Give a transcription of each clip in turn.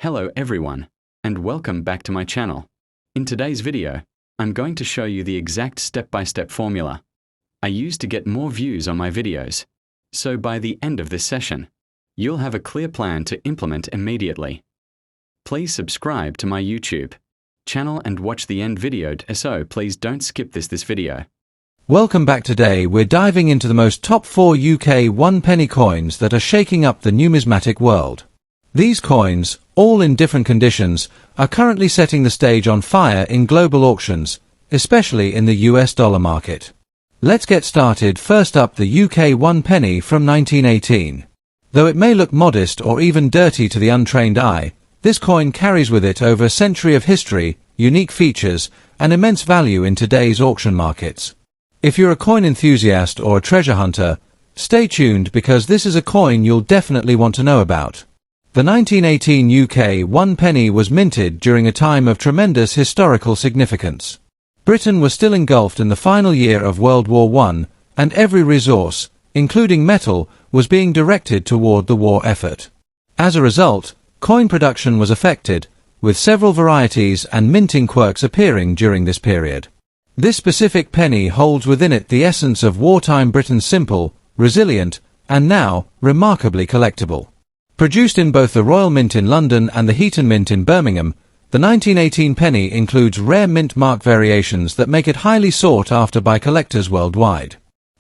Hello everyone, and welcome back to my channel. In today's video, I'm going to show you the exact step-by-step formula I use to get more views on my videos. So by the end of this session, you'll have a clear plan to implement immediately. Please subscribe to my YouTube channel and watch the end video, so please don't skip this video. Welcome back. Today we're diving into the most top 4 UK 1 penny coins that are shaking up the numismatic world. These coins, all in different conditions, are currently setting the stage on fire in global auctions, especially in the US dollar market. Let's get started. First up, the UK 1 penny from 1918. Though it may look modest or even dirty to the untrained eye, this coin carries with it over a century of history, unique features, and immense value in today's auction markets. If you're a coin enthusiast or a treasure hunter, stay tuned because this is a coin you'll definitely want to know about. The 1918 UK 1 penny was minted during a time of tremendous historical significance. Britain was still engulfed in the final year of World War I, and every resource, including metal, was being directed toward the war effort. As a result, coin production was affected, with several varieties and minting quirks appearing during this period. This specific penny holds within it the essence of wartime Britain's simple, resilient, and now remarkably collectible. Produced in both the Royal Mint in London and the Heaton Mint in Birmingham, the 1918 penny includes rare mint mark variations that make it highly sought after by collectors worldwide.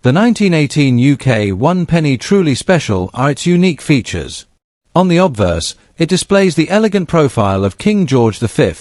The 1918 UK 1 penny truly special are its unique features. On the obverse, it displays the elegant profile of King George V,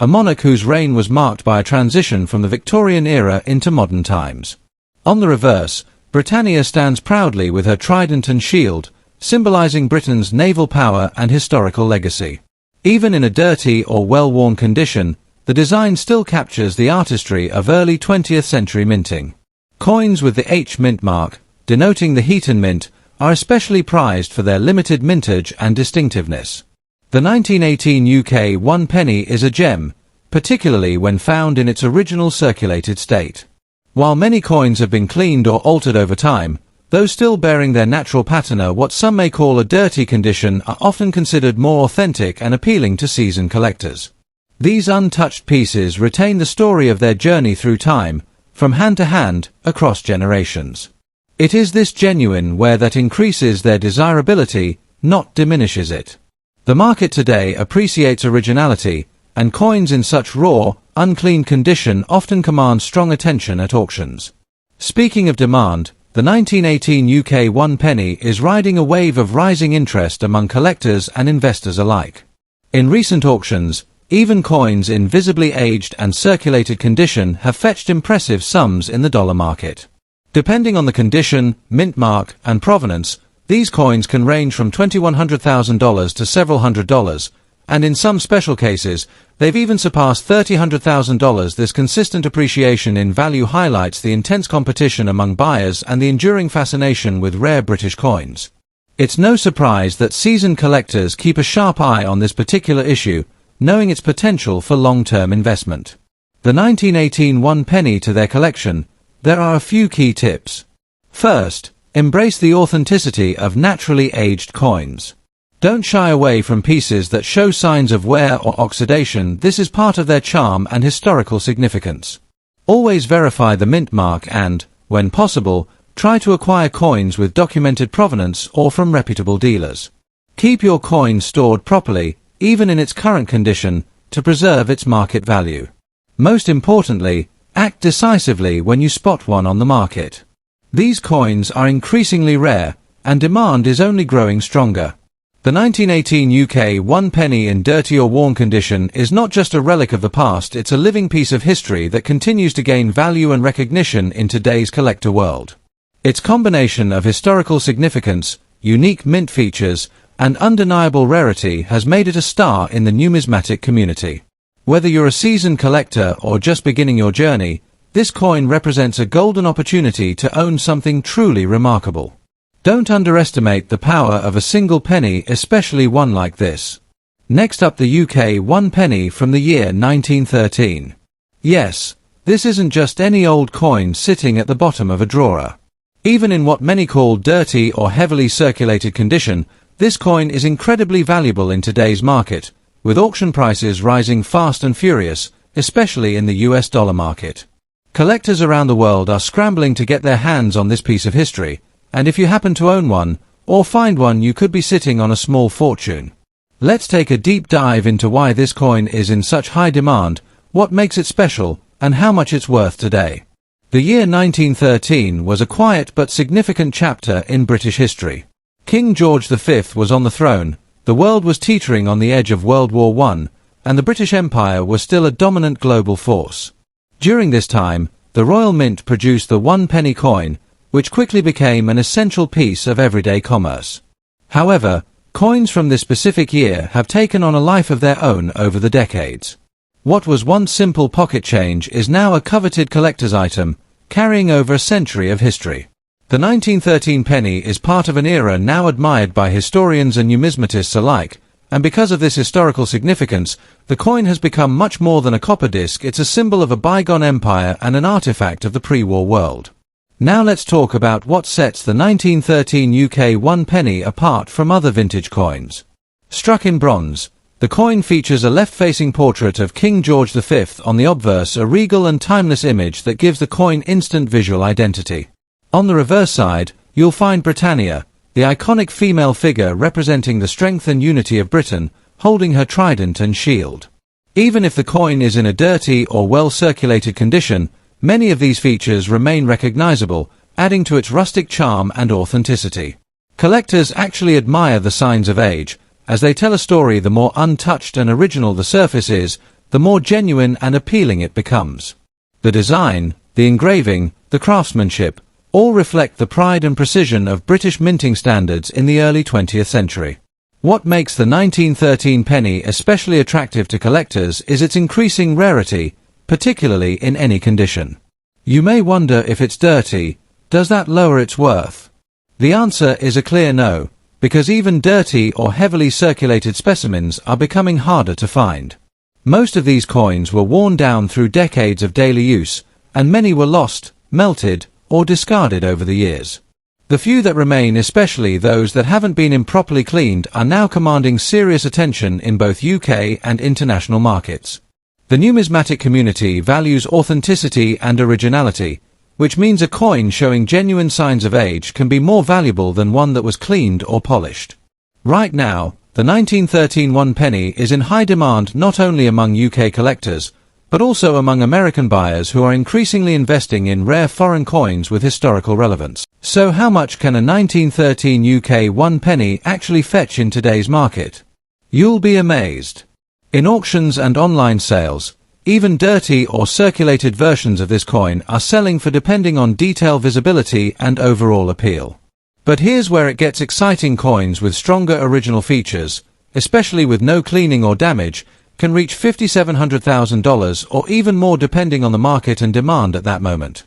a monarch whose reign was marked by a transition from the Victorian era into modern times. On the reverse, Britannia stands proudly with her trident and shield, symbolizing Britain's naval power and historical legacy. Even in a dirty or well-worn condition, the design still captures the artistry of early 20th century minting. Coins with the H mint mark, denoting the Heaton Mint, are especially prized for their limited mintage and distinctiveness. The 1918 UK 1 penny is a gem, particularly when found in its original circulated state. While many coins have been cleaned or altered over time, those still bearing their natural patina, what some may call a dirty condition, are often considered more authentic and appealing to seasoned collectors. These untouched pieces retain the story of their journey through time, from hand to hand, across generations. It is this genuine wear that increases their desirability, not diminishes it. The market today appreciates originality, and coins in such raw, unclean condition often command strong attention at auctions. Speaking of demand, the 1918 UK 1 penny is riding a wave of rising interest among collectors and investors alike. In recent auctions, even coins in visibly aged and circulated condition have fetched impressive sums in the dollar market. Depending on the condition, mint mark, and provenance, these coins can range from $2,100,000 to several $100,000, and in some special cases, they've even surpassed $300,000. This consistent appreciation in value highlights the intense competition among buyers and the enduring fascination with rare British coins. It's no surprise that seasoned collectors keep a sharp eye on this particular issue, knowing its potential for long-term investment. The 1918 1 penny to their collection, there are a few key tips. First, embrace the authenticity of naturally aged coins. Don't shy away from pieces that show signs of wear or oxidation. This is part of their charm and historical significance. Always verify the mint mark and, when possible, try to acquire coins with documented provenance or from reputable dealers. Keep your coin stored properly, even in its current condition, to preserve its market value. Most importantly, act decisively when you spot one on the market. These coins are increasingly rare, and demand is only growing stronger. The 1918 UK 1 penny in dirty or worn condition is not just a relic of the past, it's a living piece of history that continues to gain value and recognition in today's collector world. Its combination of historical significance, unique mint features, and undeniable rarity has made it a star in the numismatic community. Whether you're a seasoned collector or just beginning your journey, this coin represents a golden opportunity to own something truly remarkable. Don't underestimate the power of a single penny, especially one like this. Next up, the UK 1 penny from the year 1913. Yes, this isn't just any old coin sitting at the bottom of a drawer. Even in what many call dirty or heavily circulated condition, this coin is incredibly valuable in today's market, with auction prices rising fast and furious, especially in the US dollar market. Collectors around the world are scrambling to get their hands on this piece of history, and if you happen to own one, or find one, you could be sitting on a small fortune. Let's take a deep dive into why this coin is in such high demand, what makes it special, and how much it's worth today. The year 1913 was a quiet but significant chapter in British history. King George V was on the throne, the world was teetering on the edge of World War I, and the British Empire was still a dominant global force. During this time, the Royal Mint produced the 1 penny coin, which quickly became an essential piece of everyday commerce. However, coins from this specific year have taken on a life of their own over the decades. What was once simple pocket change is now a coveted collector's item, carrying over a century of history. The 1913 penny is part of an era now admired by historians and numismatists alike, and because of this historical significance, the coin has become much more than a copper disc. It's a symbol of a bygone empire and an artifact of the pre-war world. Now let's talk about what sets the 1913 UK 1 penny apart from other vintage coins. Struck in bronze, the coin features a left-facing portrait of King George V on the obverse, a regal and timeless image that gives the coin instant visual identity. On the reverse side, you'll find Britannia, the iconic female figure representing the strength and unity of Britain, holding her trident and shield. Even if the coin is in a dirty or well-circulated condition, many of these features remain recognizable, adding to its rustic charm and authenticity. Collectors actually admire the signs of age, as they tell a story. The more untouched and original the surface is, the more genuine and appealing it becomes. The design, the engraving, the craftsmanship, all reflect the pride and precision of British minting standards in the early 20th century. What makes the 1913 penny especially attractive to collectors is its increasing rarity, particularly in any condition. You may wonder, if it's dirty, does that lower its worth? The answer is a clear no, because even dirty or heavily circulated specimens are becoming harder to find. Most of these coins were worn down through decades of daily use, and many were lost, melted, or discarded over the years. The few that remain, especially those that haven't been improperly cleaned, are now commanding serious attention in both UK and international markets. The numismatic community values authenticity and originality, which means a coin showing genuine signs of age can be more valuable than one that was cleaned or polished. Right now, the 1913 1 penny is in high demand not only among UK collectors, but also among American buyers who are increasingly investing in rare foreign coins with historical relevance. So how much can a 1913 UK 1 penny actually fetch in today's market? You'll be amazed. In auctions and online sales, even dirty or circulated versions of this coin are selling for, depending on detail, visibility, and overall appeal. But here's where it gets exciting. Coins with stronger original features, especially with no cleaning or damage, can reach $5,700,000 or even more depending on the market and demand at that moment.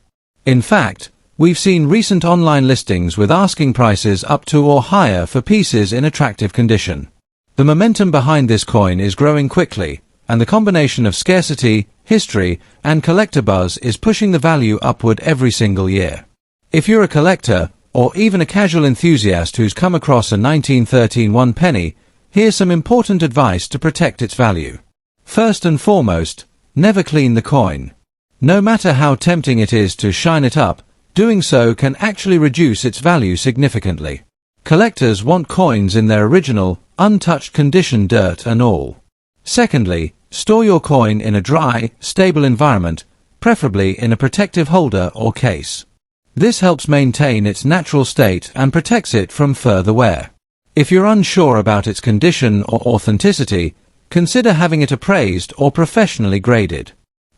In fact, we've seen recent online listings with asking prices up to or higher for pieces in attractive condition. The momentum behind this coin is growing quickly, and the combination of scarcity, history, and collector buzz is pushing the value upward every single year. If you're a collector, or even a casual enthusiast who's come across a 1913 1 penny, here's some important advice to protect its value. First and foremost, never clean the coin. No matter how tempting it is to shine it up, doing so can actually reduce its value significantly. Collectors want coins in their original, untouched condition, dirt and all. Secondly, store your coin in a dry, stable environment, preferably in a protective holder or case. This helps maintain its natural state and protects it from further wear. If you're unsure about its condition or authenticity, consider having it appraised or professionally graded.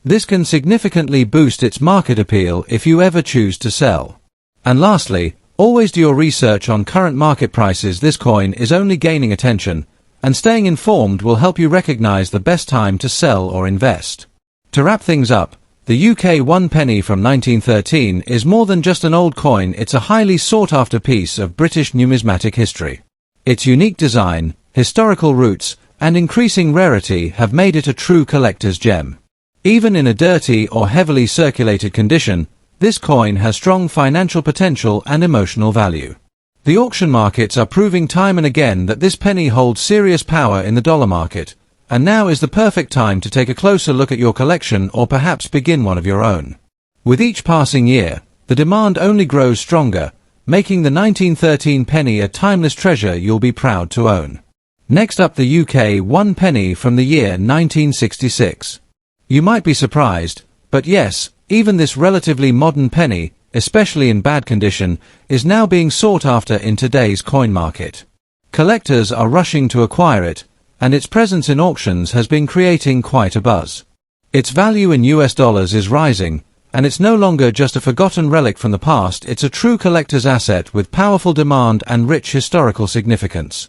This can significantly boost its market appeal if you ever choose to sell. And lastly, always do your research on current market prices. This coin is only gaining attention, and staying informed will help you recognize the best time to sell or invest. To wrap things up, the UK 1 penny from 1913 is more than just an old coin. It's a highly sought-after piece of British numismatic history. Its unique design, historical roots, and increasing rarity have made it a true collector's gem. Even in a dirty or heavily circulated condition, this coin has strong financial potential and emotional value. The auction markets are proving time and again that this penny holds serious power in the dollar market, and now is the perfect time to take a closer look at your collection or perhaps begin one of your own. With each passing year, the demand only grows stronger, making the 1913 penny a timeless treasure you'll be proud to own. Next up, the UK 1 penny from the year 1966. You might be surprised, but yes, even this relatively modern penny, especially in bad condition, is now being sought after in today's coin market. Collectors are rushing to acquire it, and its presence in auctions has been creating quite a buzz. Its value in US dollars is rising, and it's no longer just a forgotten relic from the past, it's a true collector's asset with powerful demand and rich historical significance.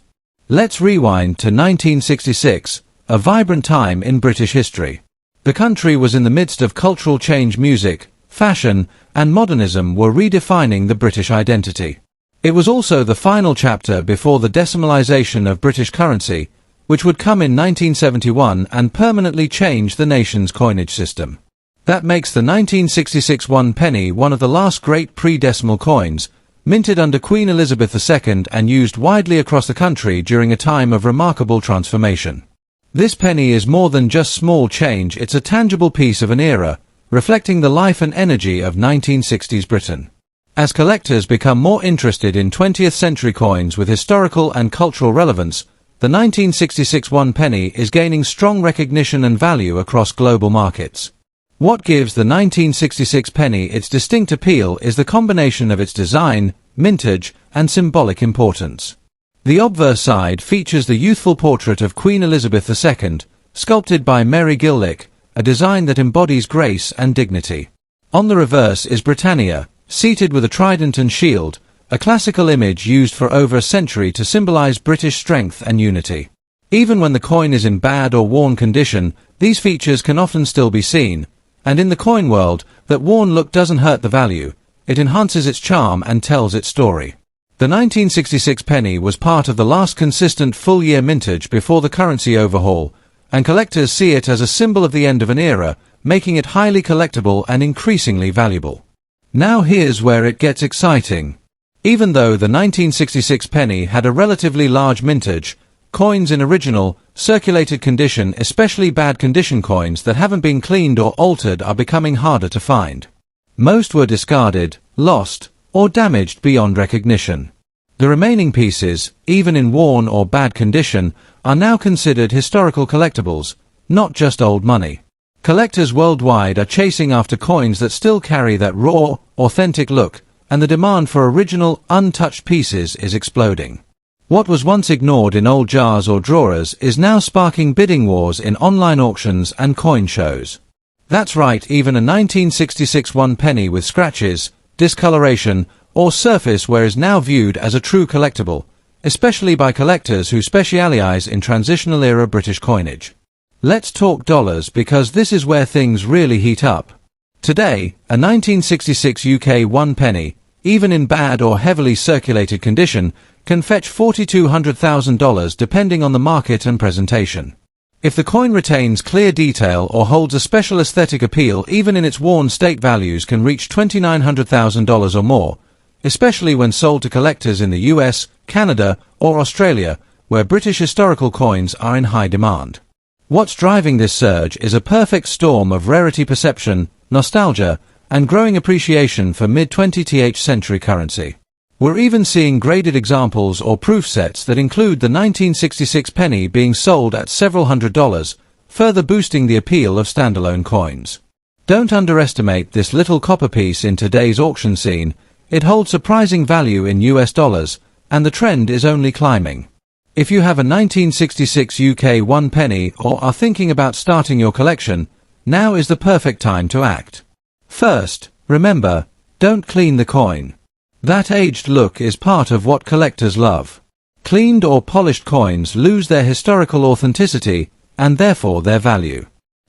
Let's rewind to 1966, a vibrant time in British history. The country was in the midst of cultural change. Music, fashion, and modernism were redefining the British identity. It was also the final chapter before the decimalisation of British currency, which would come in 1971 and permanently change the nation's coinage system. That makes the 1966 1 penny one of the last great pre-decimal coins, minted under Queen Elizabeth II and used widely across the country during a time of remarkable transformation. This penny is more than just small change, it's a tangible piece of an era, reflecting the life and energy of 1960s Britain. As collectors become more interested in 20th century coins with historical and cultural relevance, the 1966 1 penny is gaining strong recognition and value across global markets. What gives the 1966 penny its distinct appeal is the combination of its design, mintage, and symbolic importance. The obverse side features the youthful portrait of Queen Elizabeth II, sculpted by Mary Gillick, a design that embodies grace and dignity. On the reverse is Britannia, seated with a trident and shield, a classical image used for over a century to symbolize British strength and unity. Even when the coin is in bad or worn condition, these features can often still be seen, and in the coin world, that worn look doesn't hurt the value, it enhances its charm and tells its story. The 1966 penny was part of the last consistent full-year mintage before the currency overhaul, and collectors see it as a symbol of the end of an era, making it highly collectible and increasingly valuable. Now here's where it gets exciting. Even though the 1966 penny had a relatively large mintage, coins in original, circulated condition, especially bad condition coins that haven't been cleaned or altered, are becoming harder to find. Most were discarded, lost, or damaged beyond recognition. The remaining pieces, even in worn or bad condition, are now considered historical collectibles, not just old money. Collectors worldwide are chasing after coins that still carry that raw, authentic look, and the demand for original, untouched pieces is exploding. What was once ignored in old jars or drawers is now sparking bidding wars in online auctions and coin shows. That's right, even a 1966 1 penny with scratches, discoloration, or surface wear is now viewed as a true collectible, especially by collectors who specialize in transitional era British coinage. Let's talk dollars, because this is where things really heat up. Today, a 1966 UK 1 penny, even in bad or heavily circulated condition, can fetch $4,200,000 depending on the market and presentation. If the coin retains clear detail or holds a special aesthetic appeal, even in its worn state, values can reach $2,900,000 or more, especially when sold to collectors in the US, Canada, or Australia, where British historical coins are in high demand. What's driving this surge is a perfect storm of rarity perception, nostalgia, and growing appreciation for mid-20th century currency. We're even seeing graded examples or proof sets that include the 1966 penny being sold at several $100s, further boosting the appeal of standalone coins. Don't underestimate this little copper piece in today's auction scene. It holds surprising value in US dollars, and the trend is only climbing. If you have a 1966 UK 1 penny or are thinking about starting your collection, now is the perfect time to act. First, remember, don't clean the coin. That aged look is part of what collectors love. Cleaned or polished coins lose their historical authenticity, and therefore their value.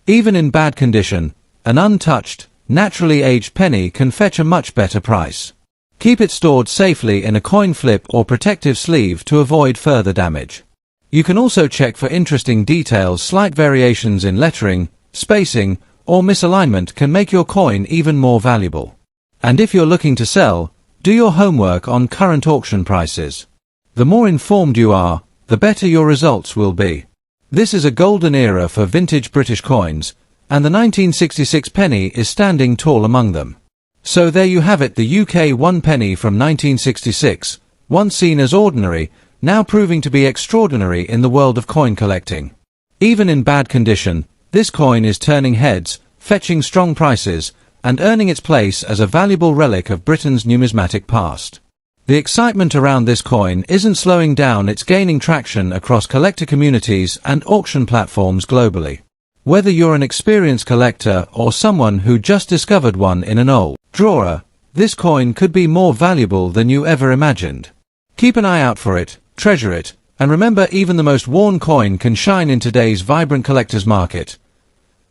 Even in bad condition, an untouched, naturally aged penny can fetch a much better price. Keep it stored safely in a coin flip or protective sleeve to avoid further damage. You can also check for interesting details. Slight variations in lettering, spacing, or misalignment can make your coin even more valuable. And if you're looking to sell, do your homework on current auction prices. The more informed you are, the better your results will be. This is a golden era for vintage British coins, and the 1966 penny is standing tall among them. So there you have it, the UK 1 penny from 1966, once seen as ordinary, now proving to be extraordinary in the world of coin collecting. Even in bad condition, this coin is turning heads, fetching strong prices, and earning its place as a valuable relic of Britain's numismatic past. The excitement around this coin isn't slowing down, it's gaining traction across collector communities and auction platforms globally. Whether you're an experienced collector or someone who just discovered one in an old drawer, this coin could be more valuable than you ever imagined. Keep an eye out for it, treasure it, and remember, even the most worn coin can shine in today's vibrant collector's market.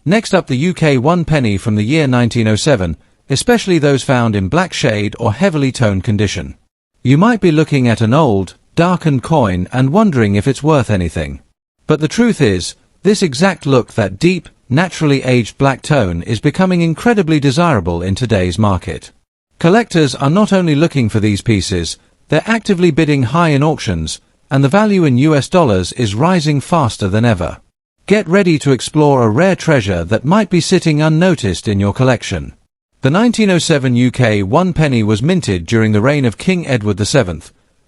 Next up, the UK 1 penny from the year 1907, especially those found in black shade or heavily toned condition. You might be looking at an old, darkened coin and wondering if it's worth anything. But the truth is, this exact look, that deep, naturally aged black tone, is becoming incredibly desirable in today's market. Collectors are not only looking for these pieces, they're actively bidding high in auctions, and the value in US dollars is rising faster than ever. Get ready to explore a rare treasure that might be sitting unnoticed in your collection. The 1907 UK 1 penny was minted during the reign of King Edward VII,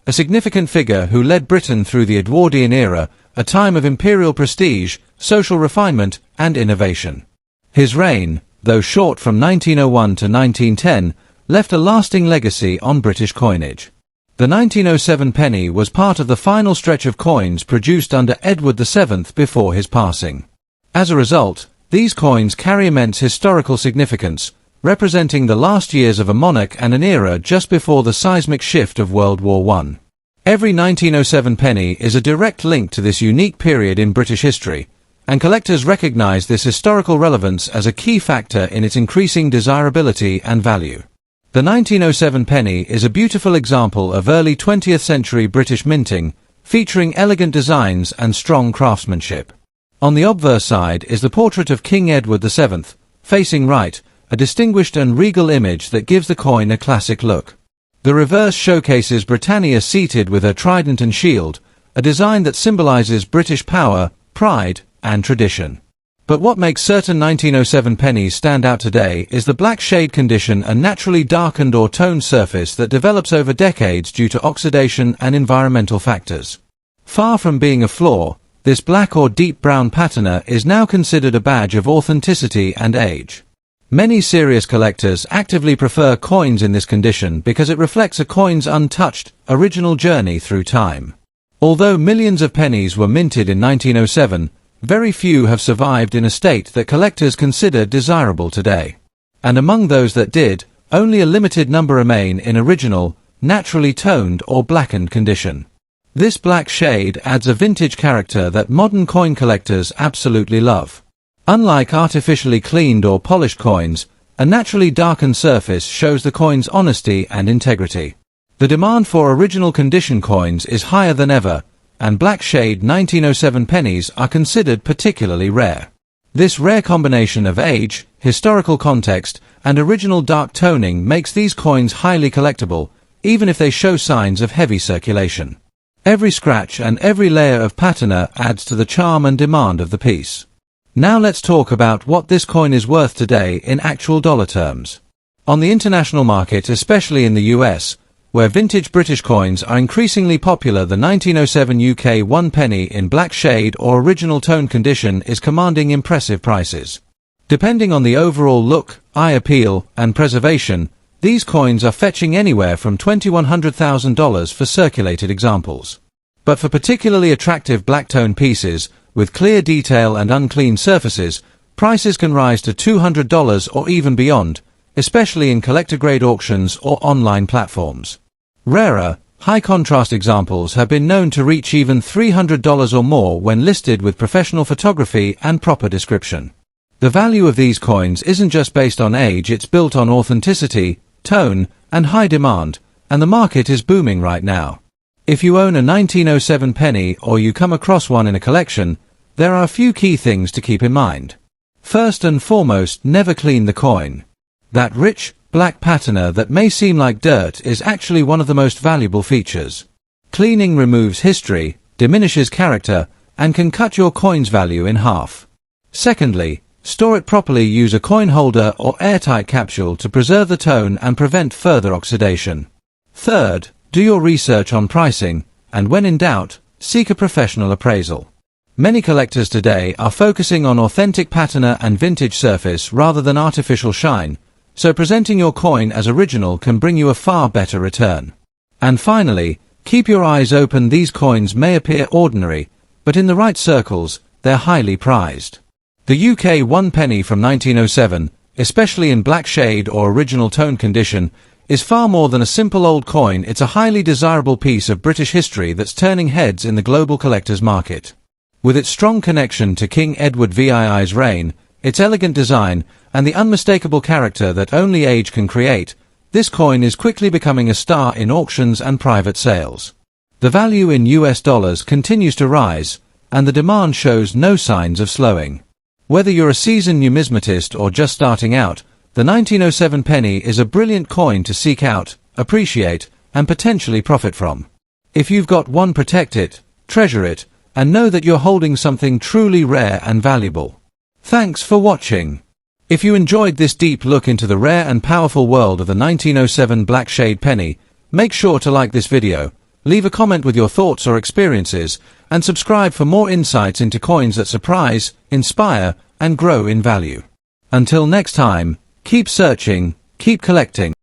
a significant figure who led Britain through the Edwardian era, a time of imperial prestige, social refinement, and innovation. His reign, though short from 1901 to 1910, left a lasting legacy on British coinage. The 1907 penny was part of the final stretch of coins produced under Edward VII before his passing. As a result, these coins carry immense historical significance, representing the last years of a monarch and an era just before the seismic shift of World War I. Every 1907 penny is a direct link to this unique period in British history, and collectors recognize this historical relevance as a key factor in its increasing desirability and value. The 1907 penny is a beautiful example of early 20th century British minting, featuring elegant designs and strong craftsmanship. On the obverse side is the portrait of King Edward VII, facing right, a distinguished and regal image that gives the coin a classic look. The reverse showcases Britannia seated with her trident and shield, a design that symbolizes British power, pride, and tradition. But what makes certain 1907 pennies stand out today is the black shade condition, a naturally darkened or toned surface that develops over decades due to oxidation and environmental factors. Far from being a flaw, this black or deep brown patina is now considered a badge of authenticity and age. Many serious collectors actively prefer coins in this condition because it reflects a coin's untouched, original journey through time. Although millions of pennies were minted in 1907, very few have survived in a state that collectors consider desirable today. And among those that did, only a limited number remain in original, naturally toned or blackened condition. This black shade adds a vintage character that modern coin collectors absolutely love. Unlike artificially cleaned or polished coins, a naturally darkened surface shows the coin's honesty and integrity. The demand for original condition coins is higher than ever, and black shade 1907 pennies are considered particularly rare. This rare combination of age, historical context, and original dark toning makes these coins highly collectible, even if they show signs of heavy circulation. Every scratch and every layer of patina adds to the charm and demand of the piece. Now let's talk about what this coin is worth today in actual dollar terms. On the international market, especially in the US, where vintage British coins are increasingly popular, the 1907 UK 1 penny in black shade or original tone condition is commanding impressive prices. Depending on the overall look, eye appeal, and preservation, these coins are fetching anywhere from $2,100,000 for circulated examples. But for particularly attractive black tone pieces, with clear detail and unclean surfaces, prices can rise to $200 or even beyond, especially in collector-grade auctions or online platforms. Rarer, high-contrast examples have been known to reach even $300 or more when listed with professional photography and proper description. The value of these coins isn't just based on age, it's built on authenticity, tone, and high demand, and the market is booming right now. If you own a 1907 penny or you come across one in a collection, there are a few key things to keep in mind. First and foremost, never clean the coin. That rich, black patina that may seem like dirt is actually one of the most valuable features. Cleaning removes history, diminishes character, and can cut your coin's value in half. Secondly, store it properly. Use a coin holder or airtight capsule to preserve the tone and prevent further oxidation. Third, do your research on pricing, and when in doubt, seek a professional appraisal. Many collectors today are focusing on authentic patina and vintage surface rather than artificial shine, so presenting your coin as original can bring you a far better return. And finally, keep your eyes open. These coins may appear ordinary, but in the right circles, they're highly prized. The UK 1 penny from 1907, especially in black shade or original tone condition, is far more than a simple old coin. It's a highly desirable piece of British history that's turning heads in the global collector's market. With its strong connection to King Edward VII's reign, its elegant design, and the unmistakable character that only age can create, this coin is quickly becoming a star in auctions and private sales. The value in US dollars continues to rise, and the demand shows no signs of slowing. Whether you're a seasoned numismatist or just starting out, the 1907 penny is a brilliant coin to seek out, appreciate, and potentially profit from. If you've got one, protect it, treasure it, and know that you're holding something truly rare and valuable. Thanks for watching. If you enjoyed this deep look into the rare and powerful world of the 1907 black shade penny, make sure to like this video, leave a comment with your thoughts or experiences, and subscribe for more insights into coins that surprise, inspire, and grow in value. Until next time, keep searching, keep collecting.